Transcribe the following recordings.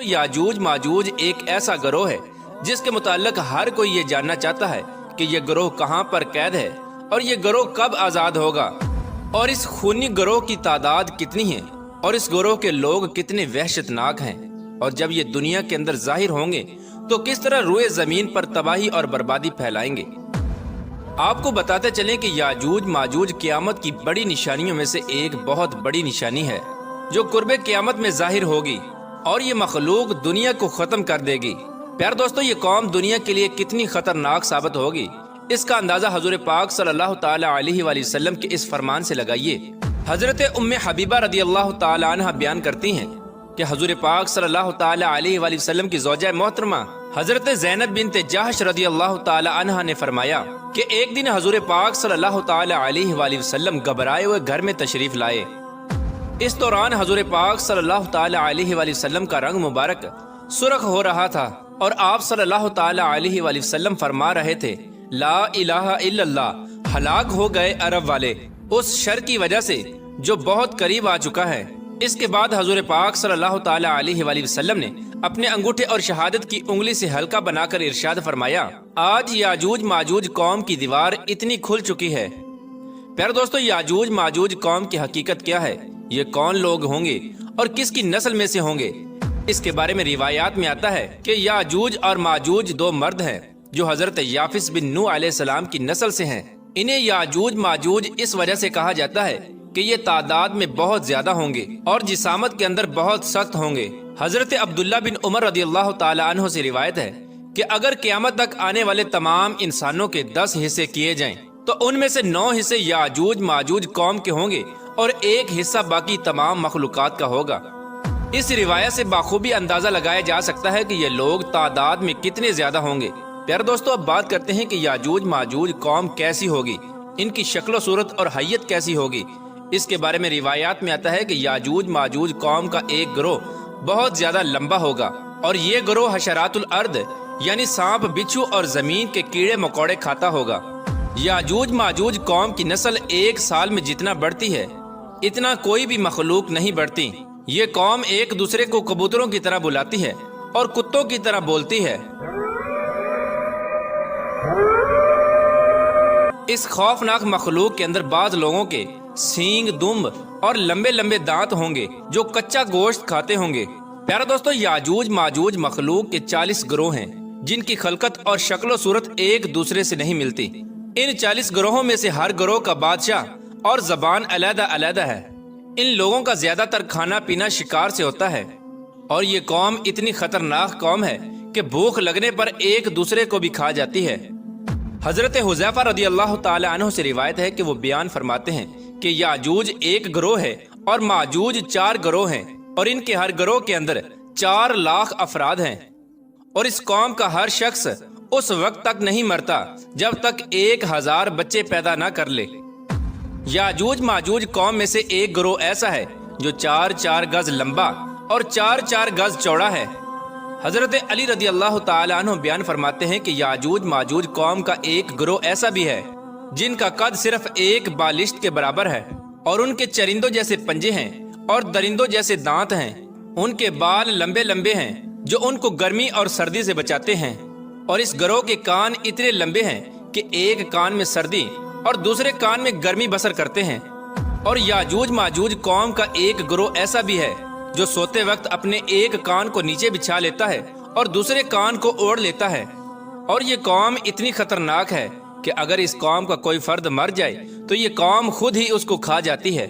یاجوج ماجوج ایک ایسا گروہ ہے جس کے متعلق ہر کوئی یہ جاننا چاہتا ہے کہ یہ گروہ کہاں پر قید ہے اور یہ گروہ کب آزاد ہوگا، اور اس خونی گروہ کی تعداد کتنی ہے، اور اس گروہ کے لوگ کتنے وحشت ناک ہیں، اور جب یہ دنیا کے اندر ظاہر ہوں گے تو کس طرح روئے زمین پر تباہی اور بربادی پھیلائیں گے۔ آپ کو بتاتے چلیں کہ یاجوج ماجوج قیامت کی بڑی نشانیوں میں سے ایک بہت بڑی نشانی ہے جو قرب قیامت میں ظاہر ہوگی، اور یہ مخلوق دنیا کو ختم کر دے گی۔ پیارے دوستو، یہ قوم دنیا کے لیے کتنی خطرناک ثابت ہوگی، اس کا اندازہ حضور پاک صلی اللہ تعالی علیہ وآلہ وسلم کے اس فرمان سے لگائیے۔ حضرت ام حبیبہ رضی اللہ تعالی عنہ بیان کرتی ہیں کہ حضور پاک صلی اللہ تعالی علیہ وآلہ وسلم کی زوجہ محترمہ حضرت زینب بنت جحش رضی اللہ تعالی عنہ نے فرمایا کہ ایک دن حضور پاک صلی اللہ تعالی علیہ وآلہ وسلم گھبرائے ہوئے گھر میں تشریف لائے۔ اس دوران حضور پاک صلی اللہ تعالی علیہ وآلہ وسلم کا رنگ مبارک سرخ ہو رہا تھا، اور آپ صلی اللہ تعالی علیہ وآلہ وسلم فرما رہے تھے، لا الہ الا اللہ، ہلاک ہو گئے عرب والے اس شر کی وجہ سے جو بہت قریب آ چکا ہے۔ اس کے بعد حضور پاک صلی اللہ تعالی علیہ وآلہ وسلم نے اپنے انگوٹھے اور شہادت کی انگلی سے حلقہ بنا کر ارشاد فرمایا، آج یاجوج ماجوج قوم کی دیوار اتنی کھل چکی ہے۔ پیارے دوستو، یاجوج ماجوج قوم کی حقیقت کیا ہے، یہ کون لوگ ہوں گے اور کس کی نسل میں سے ہوں گے؟ اس کے بارے میں روایات میں آتا ہے کہ یاجوج اور ماجوج دو مرد ہیں جو حضرت یافس بن نوح علیہ السلام کی نسل سے ہیں۔ انہیں یاجوج ماجوج اس وجہ سے کہا جاتا ہے کہ یہ تعداد میں بہت زیادہ ہوں گے اور جسامت کے اندر بہت سخت ہوں گے۔ حضرت عبداللہ بن عمر رضی اللہ تعالی عنہ سے روایت ہے کہ اگر قیامت تک آنے والے تمام انسانوں کے 10 حصے کیے جائیں تو ان میں سے 9 حصے یاجوج ماجوج قوم کے ہوں گے اور ایک حصہ باقی تمام مخلوقات کا ہوگا۔ اس روایت سے بخوبی اندازہ لگایا جا سکتا ہے کہ یہ لوگ تعداد میں کتنے زیادہ ہوں گے۔ پیارے دوستو، اب بات کرتے ہیں کہ یاجوج ماجوج قوم کیسی ہوگی، ان کی شکل و صورت اور حیت کیسی ہوگی۔ اس کے بارے میں روایات میں آتا ہے کہ یاجوج ماجوج قوم کا ایک گروہ بہت زیادہ لمبا ہوگا، اور یہ گروہ حشرات الارض یعنی سانپ، بچھو اور زمین کے کیڑے مکوڑے کھاتا ہوگا۔ یاجوج ماجوج قوم کی نسل ایک سال میں جتنا بڑھتی ہے اتنا کوئی بھی مخلوق نہیں بڑھتی۔ یہ قوم ایک دوسرے کو کبوتروں کی طرح بلاتی ہے اور کتوں کی طرح بولتی ہے۔ اس خوفناک مخلوق کے اندر بعض لوگوں کے سینگ، دمب اور لمبے لمبے دانت ہوں گے جو کچا گوشت کھاتے ہوں گے۔ پیارے دوستو، یاجوج ماجوج مخلوق کے 40 گروہ ہیں جن کی خلقت اور شکل و صورت ایک دوسرے سے نہیں ملتی۔ ان 40 گروہوں میں سے ہر گروہ کا بادشاہ اور زبان علیحدہ علیحدہ ہے۔ ان لوگوں کا زیادہ تر کھانا پینا شکار سے ہوتا ہے، اور یہ قوم اتنی خطرناک قوم ہے کہ بھوک لگنے پر ایک دوسرے کو بھی کھا جاتی ہے۔ حضرت حذیفہ رضی اللہ تعالی عنہ سے روایت ہے کہ وہ بیان فرماتے ہیں کہ یاجوج ایک گروہ ہے اور ماجوج 4 گروہ ہیں، اور ان کے ہر گروہ کے اندر 4 لاکھ افراد ہیں، اور اس قوم کا ہر شخص اس وقت تک نہیں مرتا جب تک 1000 بچے پیدا نہ کر لے۔ یاجوج ماجوج قوم میں سے ایک گروہ ایسا ہے جو 4 گز لمبا اور 4 گز چوڑا ہے۔ حضرت علی رضی اللہ تعالی عنہ بیان فرماتے ہیں کہ یاجوج ماجوج قوم کا ایک گروہ ایسا بھی ہے جن کا قد صرف ایک بالشت کے برابر ہے، اور ان کے چرندوں جیسے پنجے ہیں اور درندوں جیسے دانت ہیں۔ ان کے بال لمبے لمبے ہیں جو ان کو گرمی اور سردی سے بچاتے ہیں، اور اس گروہ کے کان اتنے لمبے ہیں کہ ایک کان میں سردی اور دوسرے کان میں گرمی بسر کرتے ہیں۔ اور یاجوج ماجوج قوم کا ایک گروہ ایسا بھی ہے جو سوتے وقت اپنے ایک کان کو نیچے بچھا لیتا ہے اور دوسرے کان کو اوڑھ لیتا ہے، اور یہ قوم اتنی خطرناک ہے کہ اگر اس قوم کا کوئی فرد مر جائے تو یہ قوم خود ہی اس کو کھا جاتی ہے۔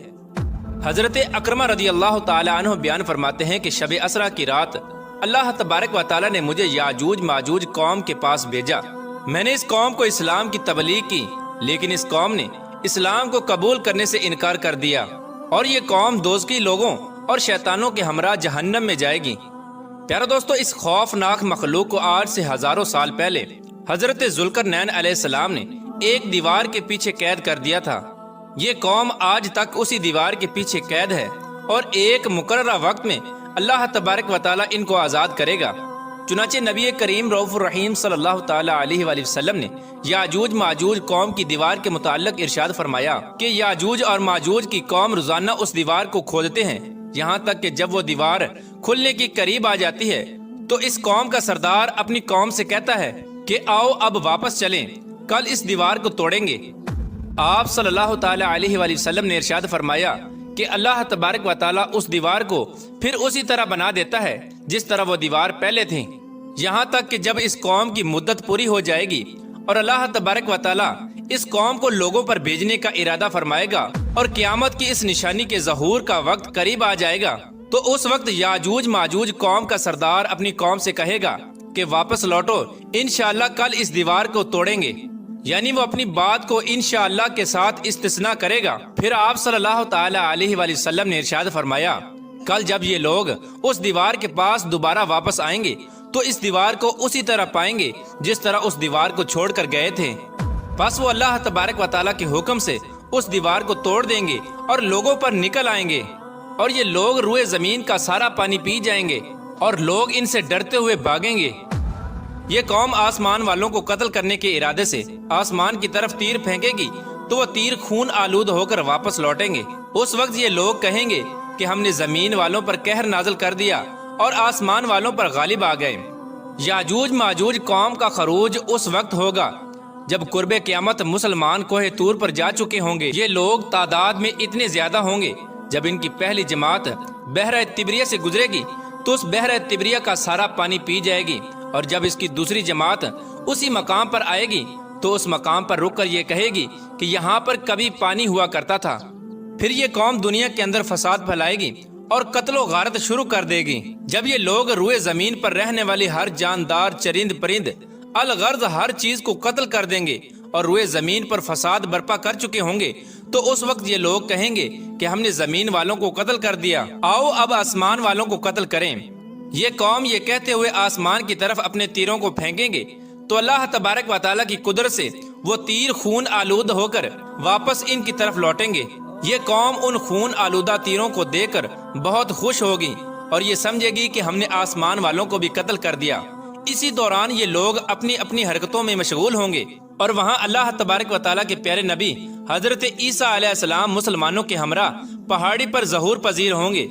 حضرت اکرمہ رضی اللہ تعالی عنہ بیان فرماتے ہیں کہ شب اسرا کی رات اللہ تبارک و تعالی نے مجھے یاجوج ماجوج قوم کے پاس بھیجا۔ میں نے اس قوم کو اسلام کی تبلیغ کی، لیکن اس قوم نے اسلام کو قبول کرنے سے انکار کر دیا، اور یہ قوم دوزخی لوگوں اور شیطانوں کے ہمراہ جہنم میں جائے گی۔ پیارے دوستو، اس خوفناک مخلوق کو آج سے ہزاروں سال پہلے حضرت ذوالقرنین علیہ السلام نے ایک دیوار کے پیچھے قید کر دیا تھا۔ یہ قوم آج تک اسی دیوار کے پیچھے قید ہے، اور ایک مقررہ وقت میں اللہ تبارک و تعالی ان کو آزاد کرے گا۔ چنانچہ نبی کریم رؤوف الرحیم صلی اللہ تعالی علیہ وآلہ وسلم نے یاجوج ماجوج قوم کی دیوار کے متعلق ارشاد فرمایا کہ یاجوج اور ماجوج کی قوم روزانہ اس دیوار کو کھودتے ہیں یہاں تک کہ جب وہ دیوار کھلنے کی قریب آ جاتی ہے تو اس قوم کا سردار اپنی قوم سے کہتا ہے کہ آؤ اب واپس چلیں، کل اس دیوار کو توڑیں گے۔ آپ صلی اللہ تعالی علیہ وآلہ وسلم نے ارشاد فرمایا کہ اللہ تبارک و تعالی اس دیوار کو پھر اسی طرح بنا دیتا ہے جس طرح وہ دیوار پہلے تھی، یہاں تک کہ جب اس قوم کی مدت پوری ہو جائے گی اور اللہ تبارک و تعالی اس قوم کو لوگوں پر بھیجنے کا ارادہ فرمائے گا اور قیامت کی اس نشانی کے ظہور کا وقت قریب آ جائے گا، تو اس وقت یاجوج ماجوج قوم کا سردار اپنی قوم سے کہے گا کہ واپس لوٹو، انشاءاللہ کل اس دیوار کو توڑیں گے، یعنی وہ اپنی بات کو انشاءاللہ کے ساتھ استثناء کرے گا۔ پھر آپ صلی اللہ تعالی علیہ وآلہ وسلم نے ارشاد فرمایا کل جب یہ لوگ اس دیوار کے پاس دوبارہ واپس آئیں گے تو اس دیوار کو اسی طرح پائیں گے جس طرح اس دیوار کو چھوڑ کر گئے تھے، بس وہ اللہ تبارک و تعالیٰ کے حکم سے اس دیوار کو توڑ دیں گے اور لوگوں پر نکل آئیں گے، اور یہ لوگ روئے زمین کا سارا پانی پی جائیں گے اور لوگ ان سے ڈرتے ہوئے بھاگیں گے۔ یہ قوم آسمان والوں کو قتل کرنے کے ارادے سے آسمان کی طرف تیر پھینکے گی تو وہ تیر خون آلود ہو کر واپس لوٹیں گے۔ اس وقت یہ لوگ کہیں گے کہ ہم نے زمین والوں پر قہر نازل کر دیا اور آسمان والوں پر غالب آ گئے۔ یاجوج ماجوج قوم کا خروج اس وقت ہوگا جب قرب قیامت مسلمان کوہ طور پر جا چکے ہوں گے۔ یہ لوگ تعداد میں اتنے زیادہ ہوں گے جب ان کی پہلی جماعت بحر تبریہ سے گزرے گی تو اس بحر تبریہ کا سارا پانی پی جائے گی، اور جب اس کی دوسری جماعت اسی مقام پر آئے گی تو اس مقام پر رک کر یہ کہے گی کہ یہاں پر کبھی پانی ہوا کرتا تھا۔ پھر یہ قوم دنیا کے اندر فساد پھیلائے گی اور قتل و غارت شروع کر دے گی۔ جب یہ لوگ روئے زمین پر رہنے والی ہر جاندار چرند پرند الغرض ہر چیز کو قتل کر دیں گے اور روئے زمین پر فساد برپا کر چکے ہوں گے تو اس وقت یہ لوگ کہیں گے کہ ہم نے زمین والوں کو قتل کر دیا، آؤ اب آسمان والوں کو قتل کریں۔ یہ قوم یہ کہتے ہوئے آسمان کی طرف اپنے تیروں کو پھینکیں گے تو اللہ تبارک و تعالیٰ کی قدرت سے وہ تیر خون آلود ہو کر واپس ان کی طرف لوٹیں گے۔ یہ قوم ان خون آلودہ تیروں کو دیکھ کر بہت خوش ہوگی اور یہ سمجھے گی کہ ہم نے آسمان والوں کو بھی قتل کر دیا۔ اسی دوران یہ لوگ اپنی اپنی حرکتوں میں مشغول ہوں گے اور وہاں اللہ تبارک و تعالیٰ کے پیارے نبی حضرت عیسیٰ علیہ السلام مسلمانوں کے ہمراہ پہاڑی پر ظہور پذیر ہوں گے۔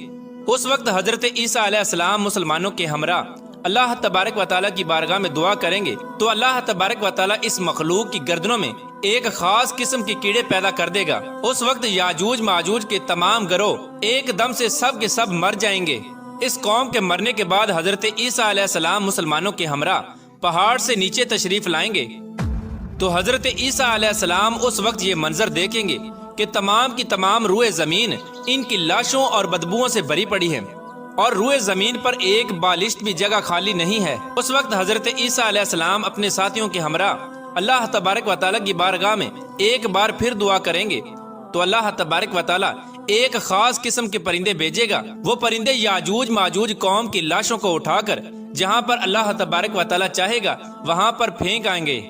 اس وقت حضرت عیسیٰ علیہ السلام مسلمانوں کے ہمراہ اللہ تبارک و تعالیٰ کی بارگاہ میں دعا کریں گے تو اللہ تبارک و تعالیٰ اس مخلوق کی گردنوں میں ایک خاص قسم کے کیڑے پیدا کر دے گا۔ اس وقت یاجوج ماجوج کے تمام گروہ ایک دم سے سب کے سب مر جائیں گے۔ اس قوم کے مرنے کے بعد حضرت عیسیٰ علیہ السلام مسلمانوں کے ہمراہ پہاڑ سے نیچے تشریف لائیں گے تو حضرت عیسیٰ علیہ السلام اس وقت یہ منظر دیکھیں گے کہ تمام کی تمام روئے زمین ان کی لاشوں اور بدبوؤں سے بھری پڑی ہے اور روئے زمین پر ایک بالشت بھی جگہ خالی نہیں ہے۔ اس وقت حضرت عیسیٰ علیہ السلام اپنے ساتھیوں کے ہمراہ اللہ تبارک و تعالیٰ کی بارگاہ میں ایک بار پھر دعا کریں گے تو اللہ تبارک و تعالیٰ ایک خاص قسم کے پرندے بھیجے گا۔ وہ پرندے یاجوج ماجوج قوم کی لاشوں کو اٹھا کر جہاں پر اللہ تبارک و تعالیٰ چاہے گا وہاں پر پھینک آئیں گے۔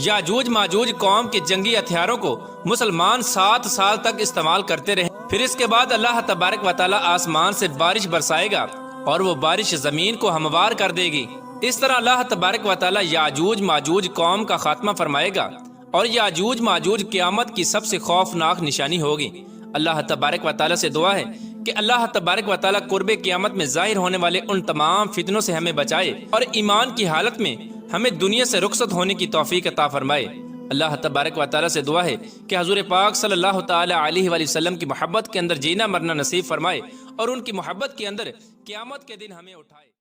یاجوج ماجوج قوم کے جنگی ہتھیاروں کو مسلمان 7 سال تک استعمال کرتے رہے، پھر اس کے بعد اللہ تبارک و تعالیٰ آسمان سے بارش برسائے گا اور وہ بارش زمین کو ہموار کر دے گی۔ اس طرح اللہ تبارک و تعالیٰ یاجوج ماجوج قوم کا خاتمہ فرمائے گا اور یاجوج ماجوج قیامت کی سب سے خوفناک نشانی ہوگی۔ اللہ تبارک و تعالیٰ سے دعا ہے کہ اللہ تبارک و تعالیٰ قرب قیامت میں ظاہر ہونے والے ان تمام فتنوں سے ہمیں بچائے اور ایمان کی حالت میں ہمیں دنیا سے رخصت ہونے کی توفیق عطا فرمائے۔ اللہ تبارک و تعالیٰ سے دعا ہے کہ حضور پاک صلی اللہ تعالی علیہ وآلہ وسلم کی محبت کے اندر جینا مرنا نصیب فرمائے اور ان کی محبت کے اندر قیامت کے دن ہمیں اٹھائے۔